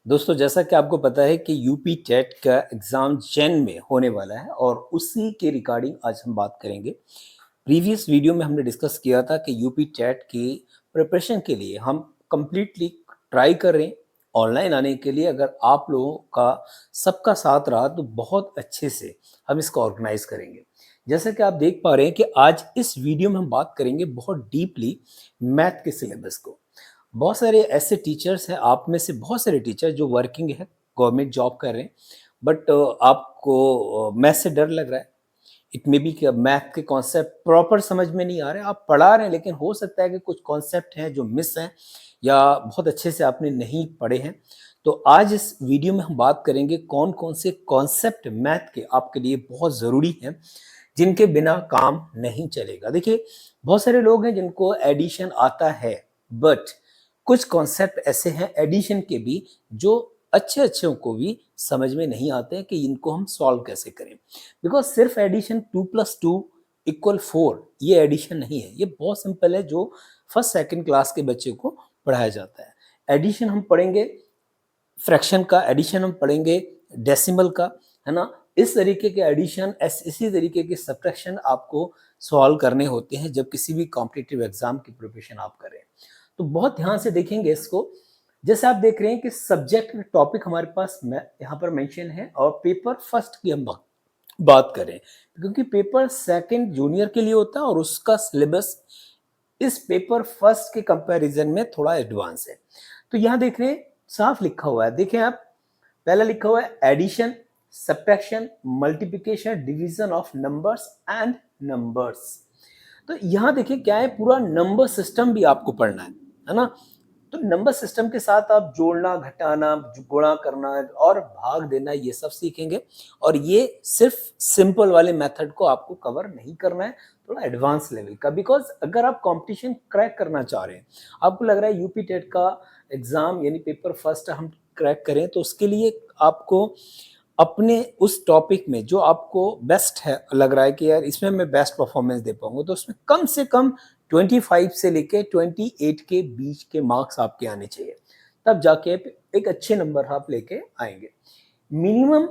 दोस्तों, जैसा कि आपको पता है कि यूपी टेट का एग्ज़ाम जैन में होने वाला है और उसी के रिगार्डिंग आज हम बात करेंगे। प्रीवियस वीडियो में हमने डिस्कस किया था कि यूपी टेट की प्रिपरेशन के लिए हम कंप्लीटली ट्राई कर रहे हैं ऑनलाइन आने के लिए। अगर आप लोगों का सबका साथ रहा तो बहुत अच्छे से हम इसको ऑर्गेनाइज करेंगे। जैसा कि आप देख पा रहे हैं कि आज इस वीडियो में हम बात करेंगे बहुत डीपली मैथ के सिलेबस को। बहुत सारे ऐसे टीचर्स हैं, आप में से बहुत सारे टीचर जो वर्किंग है, गवर्नमेंट जॉब कर रहे हैं, बट आपको मैथ से डर लग रहा है। इट मे बी कि मैथ के कॉन्सेप्ट प्रॉपर समझ में नहीं आ रहे, आप पढ़ा रहे हैं लेकिन हो सकता है कि कुछ कॉन्सेप्ट हैं जो मिस हैं या बहुत अच्छे से आपने नहीं पढ़े हैं। तो आज इस वीडियो में हम बात करेंगे कौन कौन से कॉन्सेप्ट मैथ के आपके लिए बहुत ज़रूरी हैं, जिनके बिना काम नहीं चलेगा। देखिए, बहुत सारे लोग हैं जिनको एडिशन आता है, बट कुछ कॉन्सेप्ट ऐसे हैं एडिशन के भी जो अच्छे अच्छों को भी समझ में नहीं आते हैं कि इनको हम सॉल्व कैसे करें। बिकॉज सिर्फ एडिशन 2+2=4 ये एडिशन नहीं है, ये बहुत सिंपल है जो फर्स्ट सेकंड क्लास के बच्चे को पढ़ाया जाता है। एडिशन हम पढ़ेंगे, फ्रैक्शन का एडिशन हम पढ़ेंगे, डेसिमल का, है ना। इस तरीके के एडिशन, इसी तरीके के सब्ट्रैक्शन आपको सॉल्व करने होते हैं जब किसी भी कॉम्पिटिटिव एग्जाम की प्रिपरेशन आप करें। तो बहुत ध्यान से देखेंगे इसको। जैसे आप देख रहे हैं कि सब्जेक्ट टॉपिक हमारे पास यहाँ पर मेंशन है और पेपर फर्स्ट की हम बात करें, क्योंकि पेपर सेकंड जूनियर के लिए होता है और उसका सिलेबस इस पेपर फर्स्ट के कंपैरिजन में थोड़ा एडवांस है। तो यहाँ देख रहे हैं, साफ लिखा हुआ है, देखें आप, पहला लिखा हुआ है addition, subtraction, multiplication, division of numbers and numbers. तो यहाँ देखिए क्या है, पूरा नंबर सिस्टम भी आपको पढ़ना है ना। तो नंबर सिस्टम के साथ आप जोड़ना, घटाना, गुणा करना और भाग देना ये सब सीखेंगे। और ये सिर्फ सिंपल वाले मेथड को आपको कवर नहीं करना है, थोड़ा एडवांस लेवल का। बिकॉज अगर आप कंपटीशन क्रैक करना चाह रहे हैं, आपको लग रहा है यूपी टेट का एग्जाम यानी पेपर फर्स्ट हम क्रैक करें, तो उसके लिए आपको अपने उस टॉपिक में जो आपको बेस्ट है, लग रहा है कि यार इसमें मैं बेस्ट परफॉर्मेंस दे पाऊंगा, तो उसमें कम से कम 25 से लेके 28 के बीच के मार्क्स आपके आने चाहिए, तब जाके एक अच्छे नंबर आप लेके आएंगे। Minimum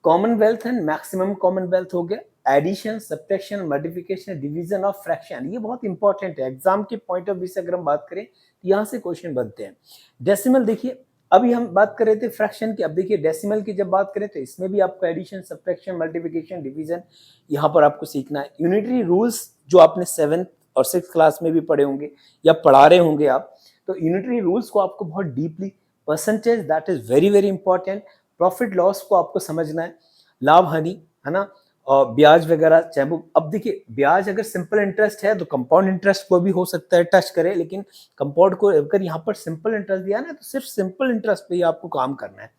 commonwealth and maximum commonwealth हो गया, addition, subtraction, multiplication, division of fraction, ये बहुत इंपॉर्टेंट है एग्जाम के पॉइंट ऑफ व्यू से। अगर हम बात करें तो यहाँ से क्वेश्चन बनते हैं। डेसिमल देखिए, अभी हम बात कर रहे थे फ्रैक्शन की, अब देखिए डेसिमल की जब बात करें तो इसमें भी आपको एडिशन, सब्ट्रैक्शन, मल्टीप्लिकेशन, डिवीजन यहाँ पर आपको सीखना है। यूनिटरी रूल्स जो आपने 7th और 6th क्लास में भी पढ़े होंगे या पढ़ा रहे होंगे आप, तो यूनिटरी रूल्स को आपको बहुत deeply, percentage that is very very important, profit loss को आपको समझना है, लाभ हानि, है ना, और ब्याज वगैरह चाहे वो, अब देखिए ब्याज अगर सिंपल इंटरेस्ट है तो कंपाउंड इंटरेस्ट को भी हो सकता है टच करे, लेकिन कंपाउंड को अगर यहाँ पर सिंपल इंटरेस्ट दिया ना तो सिर्फ सिंपल इंटरेस्ट पे ही आपको काम करना है।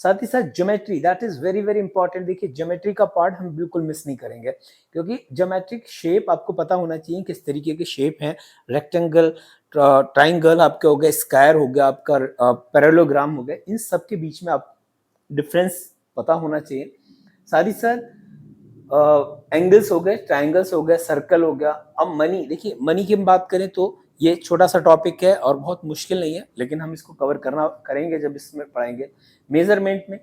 साथ ही साथ geometry that is very very important. देखिए ज्योमेट्री का पार्ट हम बिल्कुल मिस नहीं करेंगे, क्योंकि ज्योमेट्रिक शेप आपको पता होना चाहिए किस तरीके के शेप हैं। रेक्टेंगल, ट्राइंगल आपके हो गए, स्क्वायर हो गया आपका, पैरेललोग्राम हो गए, इन सब के बीच में आप डिफरेंस पता होना चाहिए। साथ ही साथ एंगल्स हो गए, ट्राइंगल्स हो गए, सर्कल हो गया। अब मनी, देखिए मनी की हम बात करें तो ये छोटा सा टॉपिक है और बहुत मुश्किल नहीं है, लेकिन हम इसको कवर करना करेंगे जब इसमें पढ़ाएंगे। मेजरमेंट में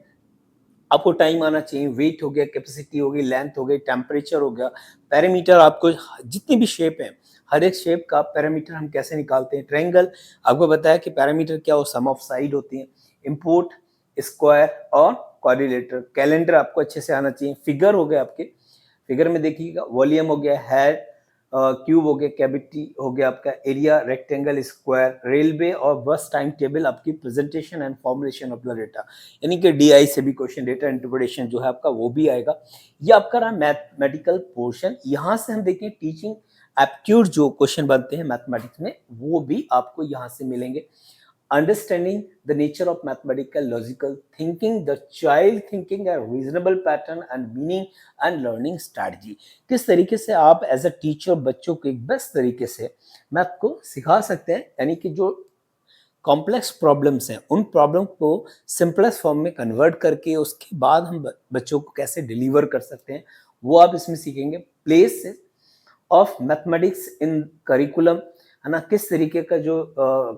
आपको टाइम आना चाहिए, वेट हो गया, कैपेसिटी हो गई, लेंथ हो गई, टेम्परेचर हो गया, पैरामीटर, आपको जितनी भी शेप है हर एक शेप का पैरामीटर हम कैसे निकालते हैं। ट्रायंगल आपको बताया कि पैरामीटर क्या हो, सम ऑफ साइड होती है। इंपोर्ट, स्क्वायर और क्वाड्रिलेटरल। कैलेंडर आपको अच्छे से आना चाहिए। फिगर हो गए आपके, फिगर में देखिएगा वॉल्यूम हो गया, हेड, क्यूब हो गया, कैविटी हो गया आपका, एरिया, रेक्टेंगल, स्क्वायर, रेलवे और बस टाइम टेबल, आपकी presentation and formulation of the data, यानी कि डीआई से भी क्वेश्चन, डेटा इंटरप्रिटेशन जो है आपका वो भी आएगा। ये आपका रहा मैथमेटिकल पोर्शन। यहाँ से हम देखें टीचिंग एप्टीट्यूड जो क्वेश्चन बनते हैं मैथमेटिक्स में वो भी आपको यहाँ से मिलेंगे। Understanding the nature of mathematical logical thinking, the child thinking a reasonable pattern and meaning and learning strategy, किस तरीके से आप एज अ टीचर बच्चों को एक बेस्ट तरीके से मैथ को सिखा सकते हैं, यानी कि जो कॉम्प्लेक्स प्रॉब्लम्स हैं उन प्रॉब्लम को सिंपलेस्ट फॉर्म में कन्वर्ट करके उसके बाद हम बच्चों को कैसे डिलीवर कर सकते हैं वो आप इसमें सीखेंगे। Place of mathematics in curriculum, है ना, किस तरीके का जो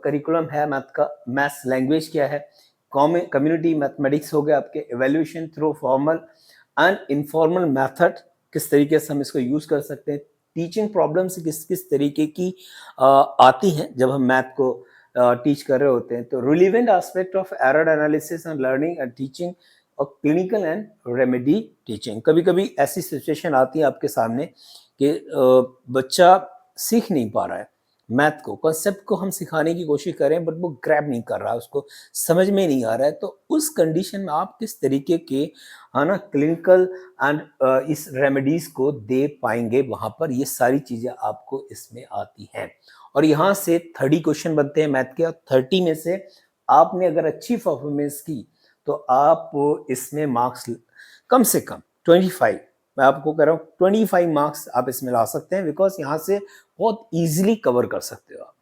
करिकुलम है मैथ का, मैथ्स लैंग्वेज क्या है, कम्युनिटी मैथमेटिक्स हो गया आपके, evaluation through formal and informal method, किस तरीके से हम इसको यूज कर सकते हैं, टीचिंग प्रॉब्लम्स किस किस तरीके की आती हैं जब हम मैथ को टीच कर रहे होते हैं, तो relevant aspect of error analysis and learning and teaching और क्लिनिकल एंड रेमेडी टीचिंग। कभी कभी ऐसी सिचुएशन आती है आपके सामने कि बच्चा सीख नहीं पा रहा है मैथ को, कॉन्सेप्ट को हम सिखाने की कोशिश करें बट वो ग्रैब नहीं कर रहा है, उसको समझ में नहीं आ रहा है, तो उस कंडीशन में आप किस तरीके के है ना क्लिनिकल एंड इस रेमेडीज को दे पाएंगे, वहां पर ये सारी चीजें आपको इसमें आती हैं। और यहाँ से 30 क्वेश्चन बनते हैं मैथ के, और 30 में से आपने अगर अच्छी परफॉर्मेंस की तो आप इसमें मार्क्स कम से कम 25, मैं आपको कह रहा हूँ 25 मार्क्स आप इसमें ला सकते हैं, बिकॉज यहाँ से बहुत इजीली कवर कर सकते हो आप।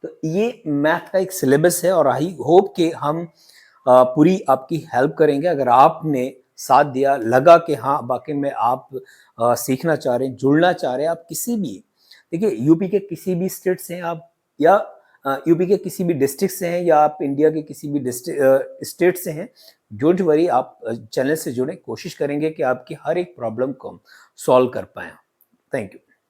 तो ये मैथ का एक सिलेबस है और आई होप कि हम पूरी आपकी हेल्प करेंगे। अगर आपने साथ दिया, लगा कि हाँ वाकई में आप सीखना चाह रहे हैं, जुड़ना चाह रहे हैं, आप किसी भी, देखिए यूपी के किसी भी स्टेट से हैं आप, या यूपी के किसी भी डिस्ट्रिक्ट से हैं, या आप इंडिया के किसी भी स्टेट से हैं, डोंट वरी, आप चैनल से जुड़े, कोशिश करेंगे कि आपकी हर एक प्रॉब्लम को हम सॉल्व कर पाएँ। Thank you.